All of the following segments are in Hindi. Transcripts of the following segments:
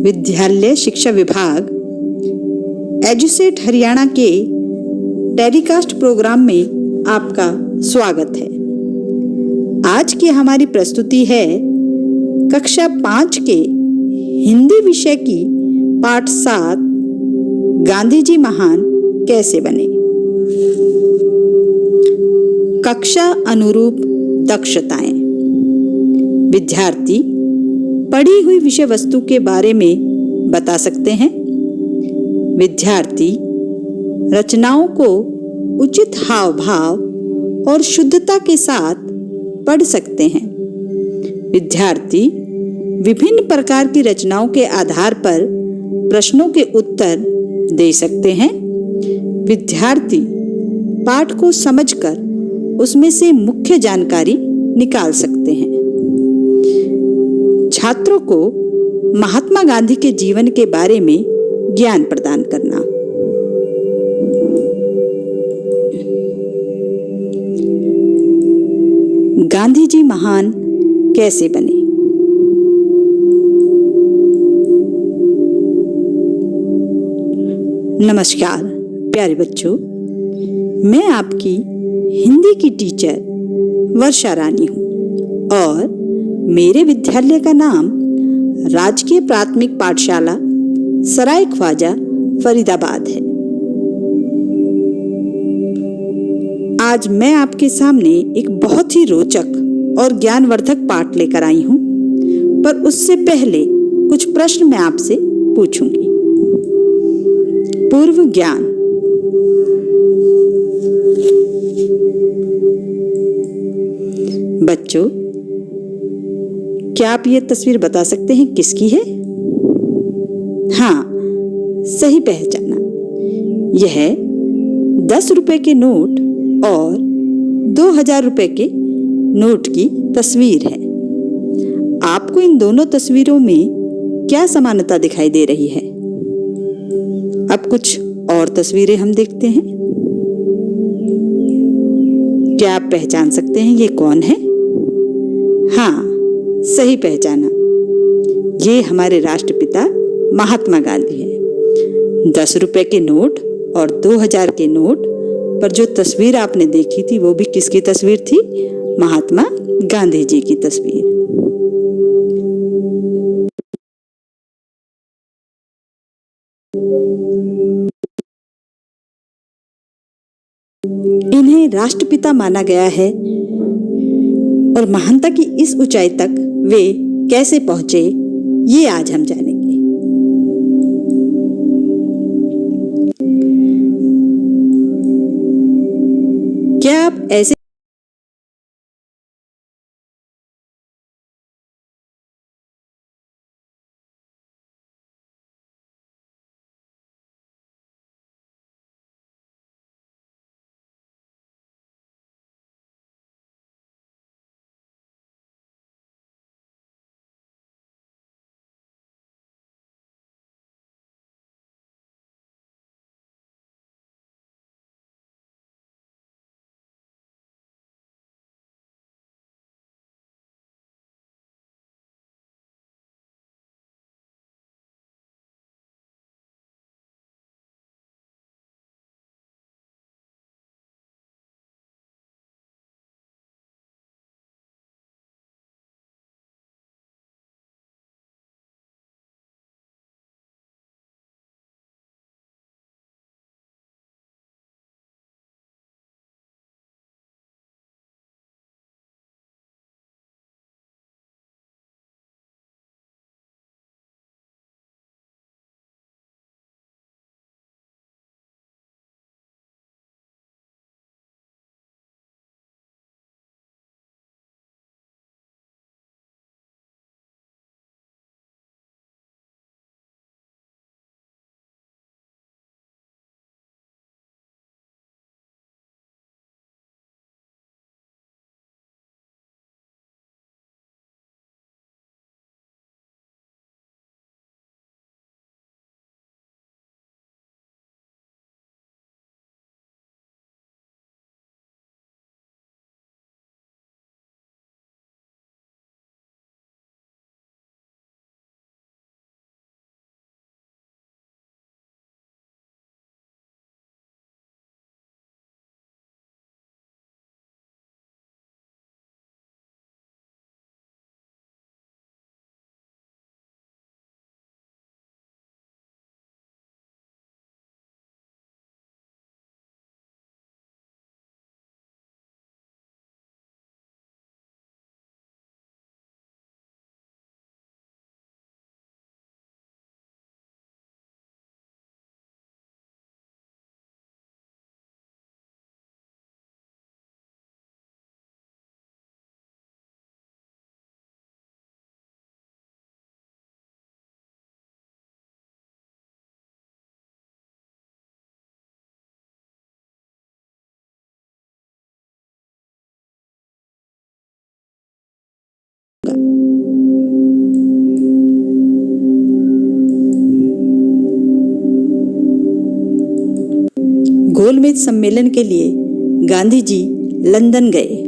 विद्यालय शिक्षा विभाग एजुसेट हरियाणा के टेलीकास्ट प्रोग्राम में आपका स्वागत है। आज की हमारी प्रस्तुति है कक्षा 5 के हिंदी विषय की पाठ 7 गांधी जी महान कैसे बने। कक्षा अनुरूप दक्षताएं। विद्यार्थी पढ़ी हुई विषय वस्तु के बारे में बता सकते हैं। विद्यार्थी रचनाओं को उचित हाव भाव और शुद्धता के साथ पढ़ सकते हैं। विद्यार्थी विभिन्न प्रकार की रचनाओं के आधार पर प्रश्नों के उत्तर दे सकते हैं। विद्यार्थी पाठ को समझकर उसमें से मुख्य जानकारी निकाल सकते हैं। छात्रों को महात्मा गांधी के जीवन के बारे में ज्ञान प्रदान करना। गांधी जी महान कैसे बने। नमस्कार प्यारे बच्चों, मैं आपकी हिंदी की टीचर वर्षा रानी हूँ और मेरे विद्यालय का नाम राजकीय प्राथमिक पाठशाला सराय ख्वाजा फरीदाबाद है। आज मैं आपके सामने एक बहुत ही रोचक और ज्ञानवर्धक पाठ लेकर आई हूँ, पर उससे पहले कुछ प्रश्न मैं आपसे पूछूंगी। पूर्व ज्ञान। बच्चों, क्या आप ये तस्वीर बता सकते हैं किसकी है? हाँ, सही पहचाना। यह 10 रुपए के नोट और 2000 रुपए के नोट की तस्वीर है। आपको इन दोनों तस्वीरों में क्या समानता दिखाई दे रही है? अब कुछ और तस्वीरें हम देखते हैं। क्या आप पहचान सकते हैं ये कौन है? हाँ, सही पहचाना। ये हमारे राष्ट्रपिता महात्मा गांधी हैं। 10 रुपए के नोट और 2000 के नोट पर जो तस्वीर आपने देखी थी वो भी किसकी तस्वीर थी? महात्मा गांधी जी की तस्वीर। इन्हें राष्ट्रपिता माना गया है और महानता की इस ऊंचाई तक वे कैसे पहुंचे, ये आज हम जानेंगे। क्या आप ऐसे गोलमेज सम्मेलन के लिए गांधी जी लंदन गए।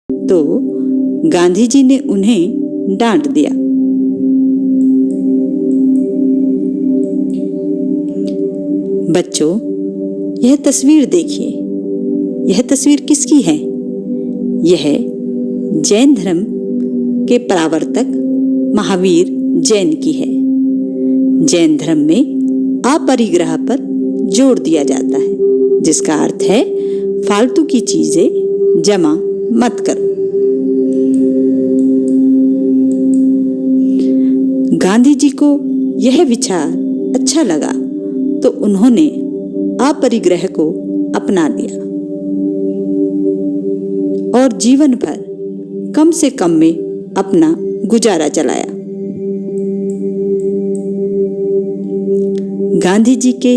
तो गांधी जी ने उन्हें डांट दिया। बच्चों, यह तस्वीर देखिए। यह तस्वीर किसकी है? यह जैन धर्म के प्रवर्तक महावीर जैन की है। जैन धर्म में अपरिग्रह पर जोर दिया जाता है, जिसका अर्थ है फालतू की चीजें जमा मत करो। गांधी जी को यह विचार अच्छा लगा तो उन्होंने अपरिग्रह को अपना लिया और जीवन भर कम से कम में अपना गुजारा चलाया। गांधी जी के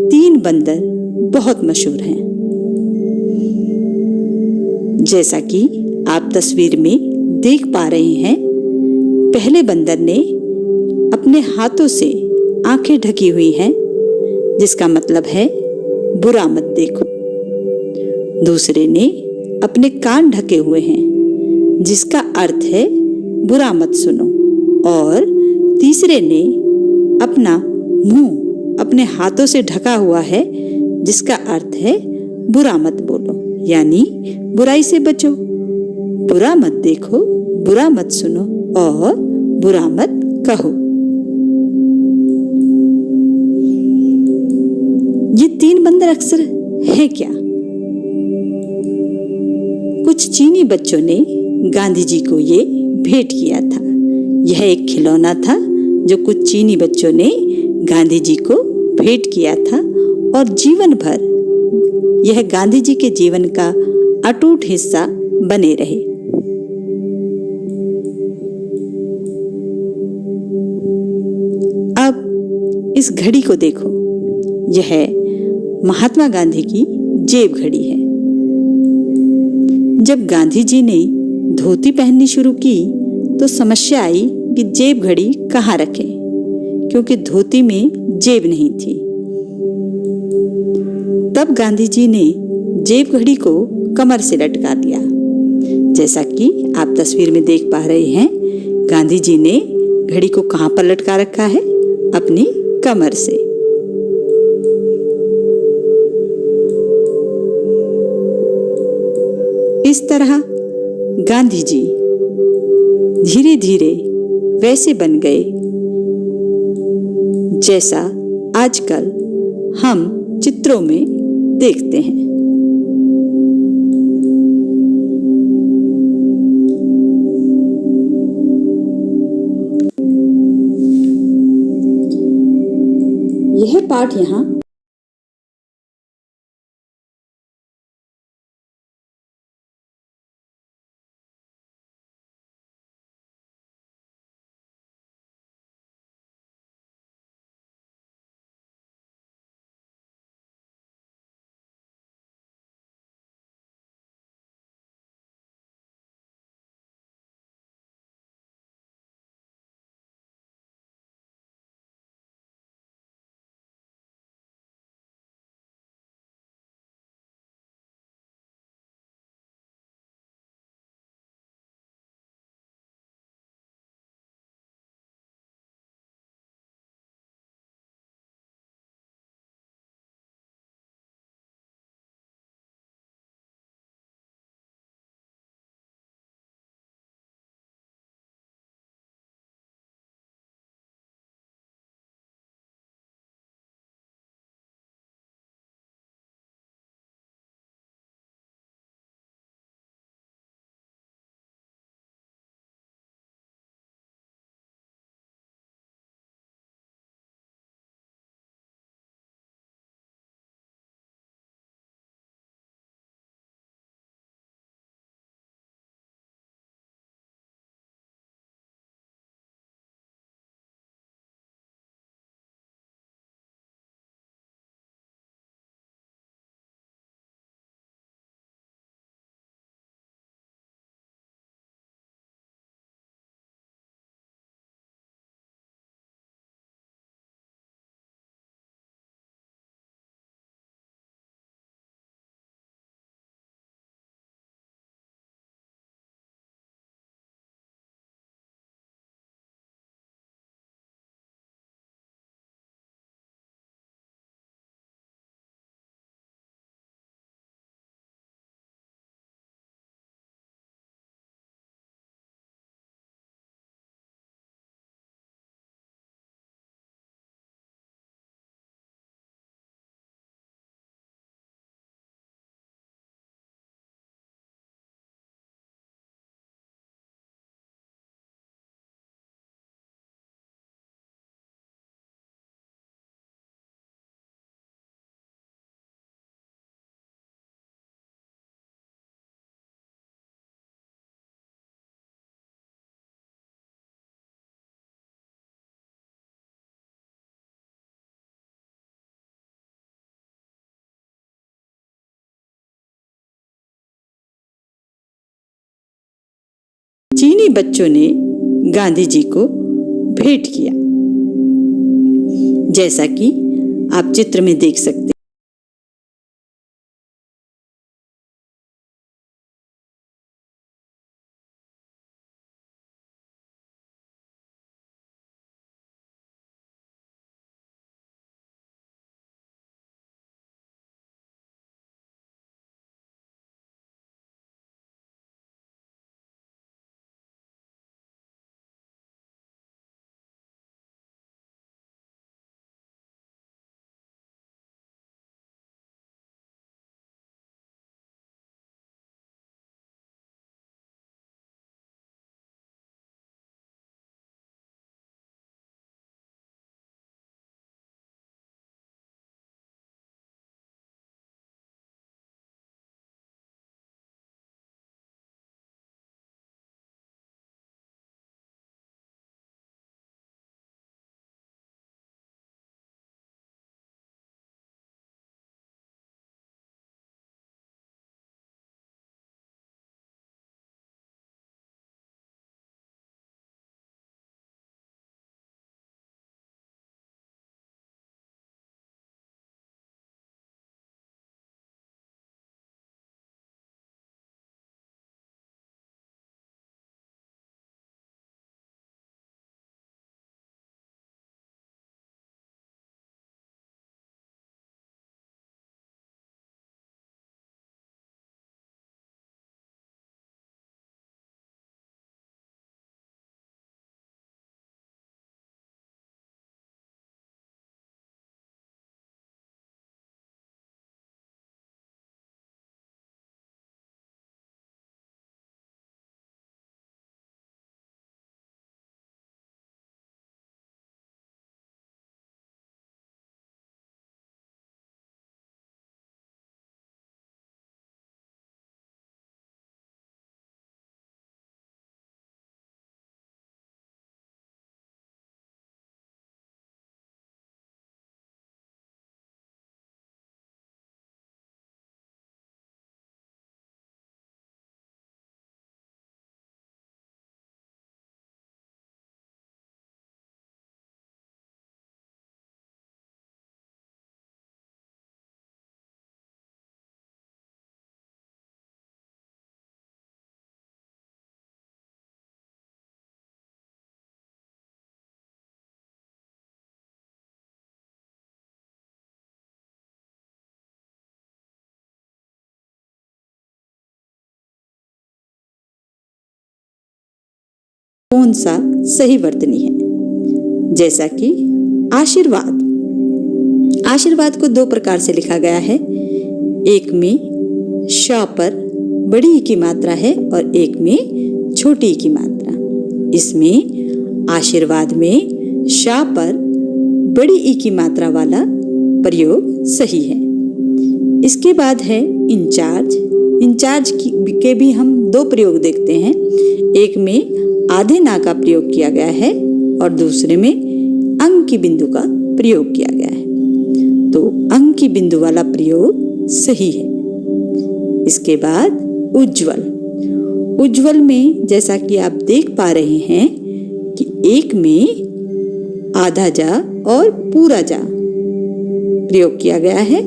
3 बंदर बहुत मशहूर हैं। जैसा कि आप तस्वीर में देख पा रहे हैं, पहले बंदर ने अपने हाथों से आंखें ढकी हुई हैं, जिसका मतलब है बुरा मत देखो। दूसरे ने अपने कान ढके हुए हैं, जिसका अर्थ है बुरा मत सुनो। और तीसरे ने अपना मुंह अपने हाथों से ढका हुआ है, जिसका अर्थ है बुरा मत बोलो, यानी बुराई से बचो। बुरा मत देखो, बुरा मत सुनो और बुरा मत कहो। ये 3 बंदर अक्सर है क्या? कुछ चीनी बच्चों ने गांधी जी को ये भेंट किया था। यह एक खिलौना था जो कुछ चीनी बच्चों ने गांधी जी को भेंट किया था और जीवन भर यह गांधी जी के जीवन का अटूट हिस्सा बने रहे। इस घड़ी को देखो, यह महात्मा गांधी की जेब घड़ी है। जब गांधी जी ने धोती पहननी शुरू की तो समस्या आई कि जेब घड़ी कहाँ रखें, क्योंकि धोती में जेब नहीं थी। तब गांधी जी ने जेब घड़ी को कमर से लटका दिया। जैसा कि आप तस्वीर में देख पा रहे हैं, गांधी जी ने घड़ी को कहाँ पर लटका रखा है? अपनी कमर से। इस तरह गांधी जी धीरे धीरे वैसे बन गए जैसा आजकल हम चित्रों में देखते हैं। यह पाठ यहाँ चीनी बच्चों ने गांधी जी को भेंट किया, जैसा कि आप चित्र में देख सकते हैं। कौन सा सही वर्तनी है। जैसा कि आशीर्वाद। आशीर्वाद को दो प्रकार से लिखा गया है। एक में श पर बड़ी ई की मात्रा है और एक में छोटी ई की मात्रा। इसमें आशीर्वाद में श पर बड़ी ई की मात्रा वाला प्रयोग सही है। इसके बाद है इंचार्ज। इंचार्ज के भी हम दो प्रयोग देखते हैं। एक में आधे ना का प्रयोग किया गया है और दूसरे में अंक की बिंदु का प्रयोग किया गया है। तो अंक की बिंदु वाला प्रयोग सही है। इसके बाद उज्ज्वल। उज्ज्वल में जैसा कि आप देख पा रहे हैं कि एक में आधा जा और पूरा जा प्रयोग किया गया है।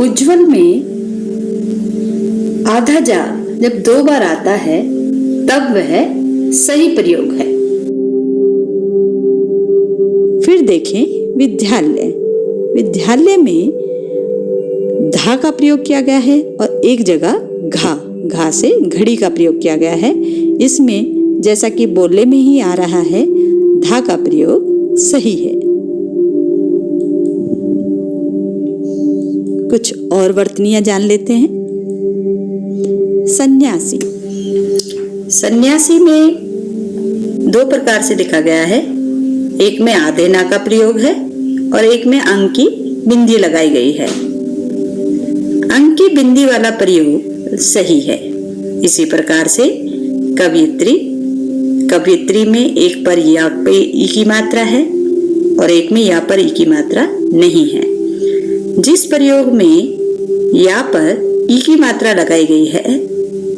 उज्ज्वल में आधा जा जब दो बार आता है तब वह सही प्रयोग है। फिर देखें विद्यालय। विद्यालय में धा का प्रयोग किया गया है और एक जगह घा से घड़ी का प्रयोग किया गया है। इसमें जैसा कि बोलने में ही आ रहा है, धा का प्रयोग सही है। कुछ और वर्तनियां जान लेते हैं। सन्यासी। सन्यासी में दो प्रकार से लिखा गया है। एक में आधे ना का प्रयोग है और एक में अंक की बिंदी लगाई गई है। अंक की बिंदी वाला प्रयोग सही है। इसी प्रकार से कवियत्री। कवियत्री में एक पर या पे ई की मात्रा है और एक में या पर ई की मात्रा नहीं है। जिस प्रयोग में या पर ई की मात्रा लगाई गई है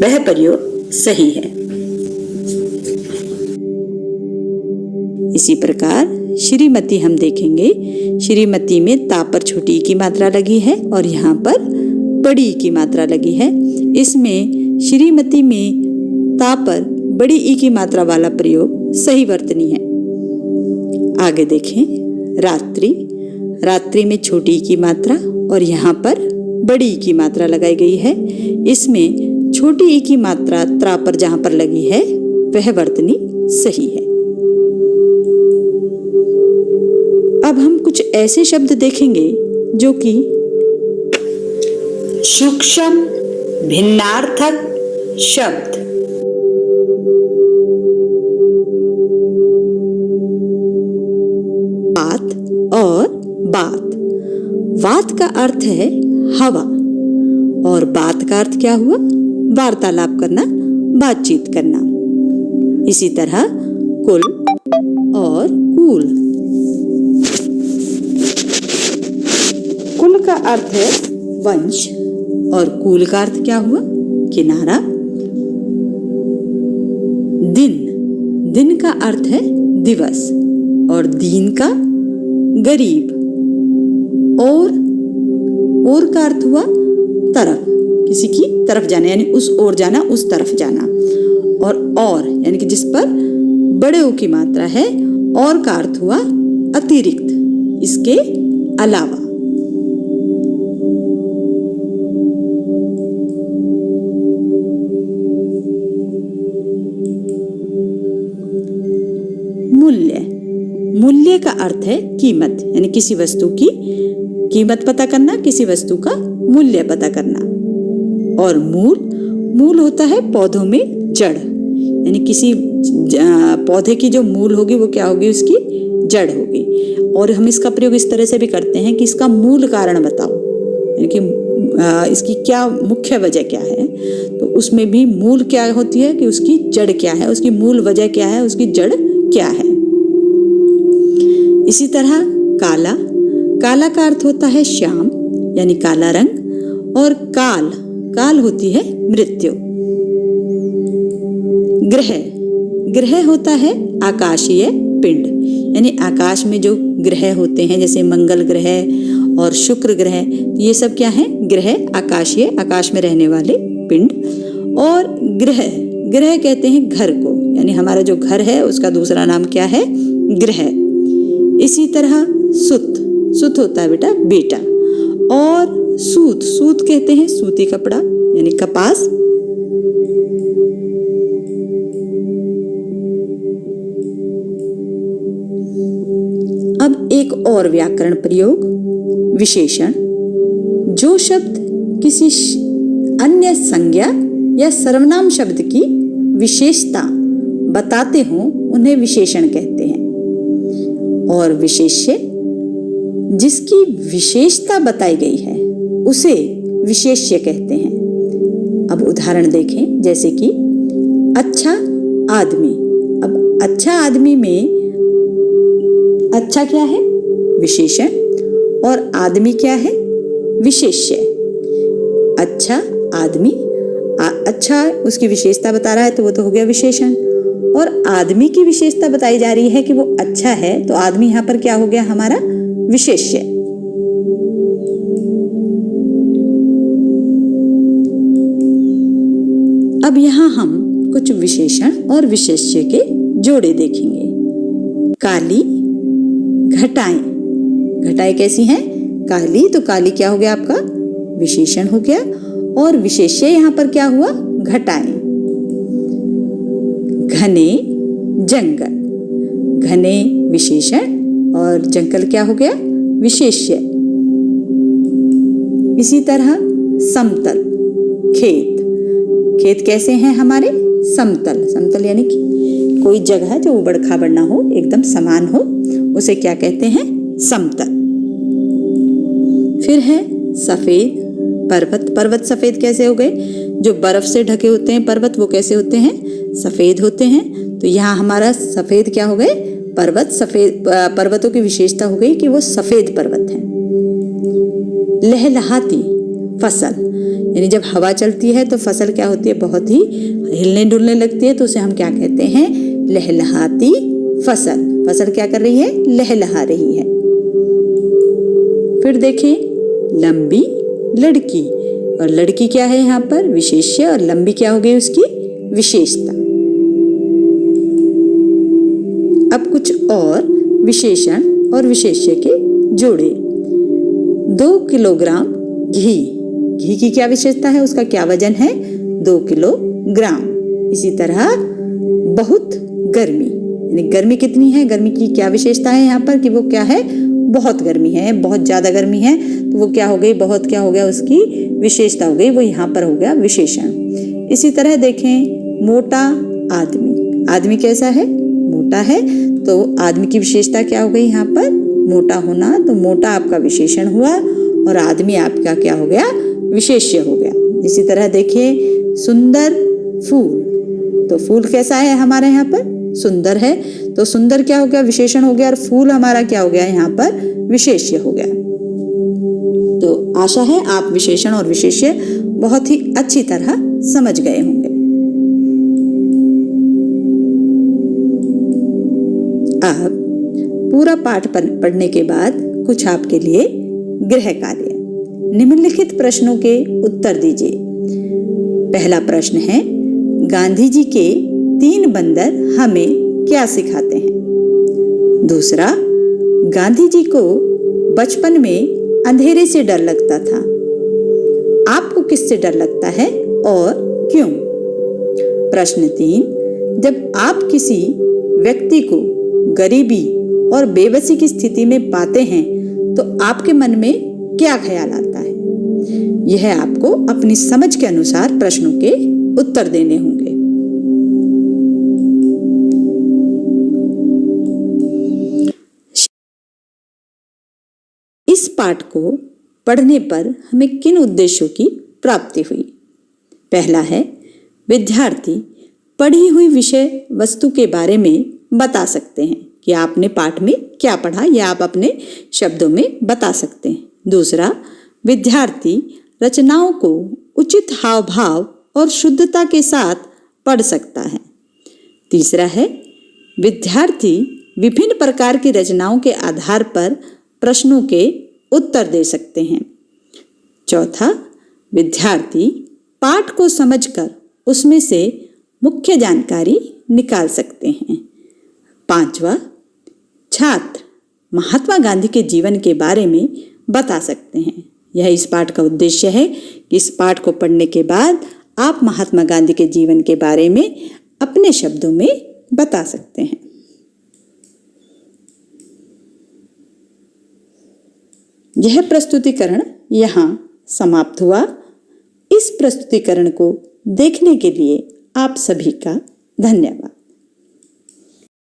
वह प्रयोग सही है। इसी प्रकार श्रीमती हम देखेंगे। श्रीमती में ता पर छोटी ई की मात्रा लगी है और यहाँ पर बड़ी ई की मात्रा लगी है। इसमें श्रीमती में ता पर बड़ी ई की मात्रा वाला प्रयोग सही वर्तनी है। आगे देखें रात्रि। रात्रि में छोटी ई की मात्रा और यहाँ पर बड़ी ई की मात्रा लगाई गई है। इसमें छोटी ई की मात्रा त्रा पर जहाँ पर लगी है वह वर्तनी सही है। अब हम कुछ ऐसे शब्द देखेंगे जो कि सूक्ष्म भिन्नार्थक शब्द। बात और बात। बात का अर्थ है हवा और बात का अर्थ क्या हुआ? वार्तालाप करना, बातचीत करना। इसी तरह कुल और कूल। कुल का अर्थ है वंश और कूल का अर्थ क्या हुआ? किनारा। दिन। दिन का अर्थ है दिवस और दीन का गरीब। और का अर्थ हुआ तरफ, किसी की तरफ जाना, यानी उस ओर जाना, उस तरफ जाना। और यानी कि जिस पर बड़े ओ की मात्रा है। और का अर्थ हुआ अतिरिक्त, इसके अलावा। मूल्य। मूल्य का अर्थ है कीमत, यानी किसी वस्तु की कीमत पता करना, किसी वस्तु का मूल्य पता करना। और मूल होता है पौधों में जड़, यानी किसी पौधे की जो मूल होगी वो क्या होगी? उसकी जड़ होगी। और हम इसका प्रयोग इस तरह से भी करते हैं कि इसका मूल कारण बताओ, यानी कि इसकी क्या मुख्य वजह क्या है। तो उसमें भी मूल क्या होती है कि उसकी जड़ क्या है, उसकी मूल वजह क्या है, उसकी जड़ क्या है। इसी तरह काला। काला का अर्थ होता है श्याम, यानी काला रंग। और काल होती है मृत्यु। ग्रह। ग्रह होता है आकाशीय पिंड, यानी आकाश में जो ग्रह होते हैं जैसे मंगल ग्रह और शुक्र ग्रह, ये सब क्या है? ग्रह, आकाशीय, आकाश में रहने वाले पिंड। और ग्रह कहते हैं घर को, यानी हमारा जो घर है उसका दूसरा नाम क्या है? ग्रह। इसी तरह सुत होता है बेटा। और सूत कहते हैं सूती कपड़ा, यानी कपास। और व्याकरण प्रयोग। विशेषण, जो शब्द किसी अन्य संज्ञा या सर्वनाम शब्द की विशेषता बताते हों उन्हें विशेषण कहते हैं। और विशेष्य, जिसकी विशेषता बताई गई है उसे विशेष्य कहते हैं। अब उदाहरण देखें, जैसे कि अच्छा आदमी। अब अच्छा आदमी में अच्छा क्या है? विशेषण। और आदमी क्या है? विशेष्य। अच्छा आदमी, अच्छा उसकी विशेषता बता रहा है तो वो तो हो गया विशेषण। और आदमी की विशेषता बताई जा रही है कि वो अच्छा है, तो आदमी यहाँ पर क्या हो गया? हमारा विशेष्य। अब यहाँ हम कुछ विशेषण और विशेष्य के जोड़े देखेंगे। काली घटाएं। घटाएं कैसी हैं? काली, तो काली क्या हो गया आपका? विशेषण हो गया। और विशेष्य यहाँ पर क्या हुआ? घटाएं। घने जंगल। घने विशेषण और जंगल क्या हो गया? विशेष्य। इसी तरह समतल, खेत। खेत कैसे हैं हमारे? समतल। समतल यानी कि कोई जगह जो उबड़ खाबड़ ना हो, एकदम समान हो, उसे क्या कहते हैं? समतल। फिर है सफेद। पर्वत। पर्वत सफेद कैसे हो गए? जो बर्फ से ढके होते हैं पर्वत, वो कैसे होते हैं? सफेद होते हैं। तो यहाँ हमारा सफेद क्या हो गए? पर्वत सफेद। पर्वतों की विशेषता हो गई कि वो सफेद पर्वत हैं। लहलहाती फसल, यानी जब हवा चलती है तो फसल क्या होती है? बहुत ही हिलने डुलने लगती है, तो उसे हम क्या कहते हैं? लहलहाती फसल। फसल क्या कर रही है? लहलहा रही है। फिर देखें लंबी लड़की। और लड़की क्या है यहाँ पर? विशेष्य। और लंबी क्या हो गई? उसकी विशेषता। अब कुछ और विशेषण और विशेष्य के जोड़े। 2 किलोग्राम घी। घी की क्या विशेषता है? उसका क्या वजन है? 2 किलोग्राम। इसी तरह बहुत गर्मी, यानी गर्मी कितनी है? गर्मी की क्या विशेषता है यहाँ पर? कि वो क्या है? बहुत गर्मी है, बहुत ज्यादा गर्मी है, तो वो क्या हो गई? बहुत क्या हो गया? उसकी विशेषता हो गई, वो यहाँ पर हो गया विशेषण। इसी तरह देखें मोटा आदमी। आदमी कैसा है? मोटा है, तो आदमी की विशेषता क्या हो गई यहाँ पर? मोटा होना। तो मोटा आपका विशेषण हुआ और आदमी आपका क्या हो गया? विशेष्य हो गया। इसी तरह देखिए सुंदर फूल। तो फूल कैसा है हमारे यहाँ पर? सुंदर है, तो सुंदर क्या हो गया? विशेषण हो गया। और फूल हमारा क्या हो गया? यहाँ पर विशेष्य हो गया। तो आशा है आप विशेषण और विशेष्य बहुत ही अच्छी तरह समझ गए होंगे। अब पूरा पाठ पढ़ने के बाद कुछ आपके लिए गृह कार्य। निम्नलिखित प्रश्नों के उत्तर दीजिए। पहला प्रश्न है, गांधी जी के 3 बंदर हमें क्या सिखाते हैं? दूसरा, गांधी जी को बचपन में अंधेरे से डर लगता था। आपको किससे डर लगता है और क्यों? प्रश्न 3, जब आप किसी व्यक्ति को गरीबी और बेबसी की स्थिति में पाते हैं तो आपके मन में क्या ख्याल आता है? यह आपको अपनी समझ के अनुसार प्रश्नों के उत्तर देने होंगे। इस पाठ को पढ़ने पर हमें किन उद्देश्यों की प्राप्ति हुई? पहला है, विद्यार्थी पढ़ी हुई विषय वस्तु के बारे में बता सकते हैं कि आपने पाठ में क्या पढ़ा, या आप अपने शब्दों में बता सकते हैं। दूसरा, विद्यार्थी रचनाओं को उचित हाव भाव और शुद्धता के साथ पढ़ सकता है। तीसरा है, विद्यार्थी विभिन्न प्रकार की रचनाओं के आधार पर प्रश्नों के उत्तर दे सकते हैं। चौथा, विद्यार्थी पाठ को समझकर उसमें से मुख्य जानकारी निकाल सकते हैं। पांचवा, छात्र महात्मा गांधी के जीवन के बारे में बता सकते हैं। यह इस पाठ का उद्देश्य है कि इस पाठ को पढ़ने के बाद आप महात्मा गांधी के जीवन के बारे में अपने शब्दों में बता सकते हैं। यह प्रस्तुतिकरण यहाँ समाप्त हुआ। इस प्रस्तुतिकरण को देखने के लिए आप सभी का धन्यवाद।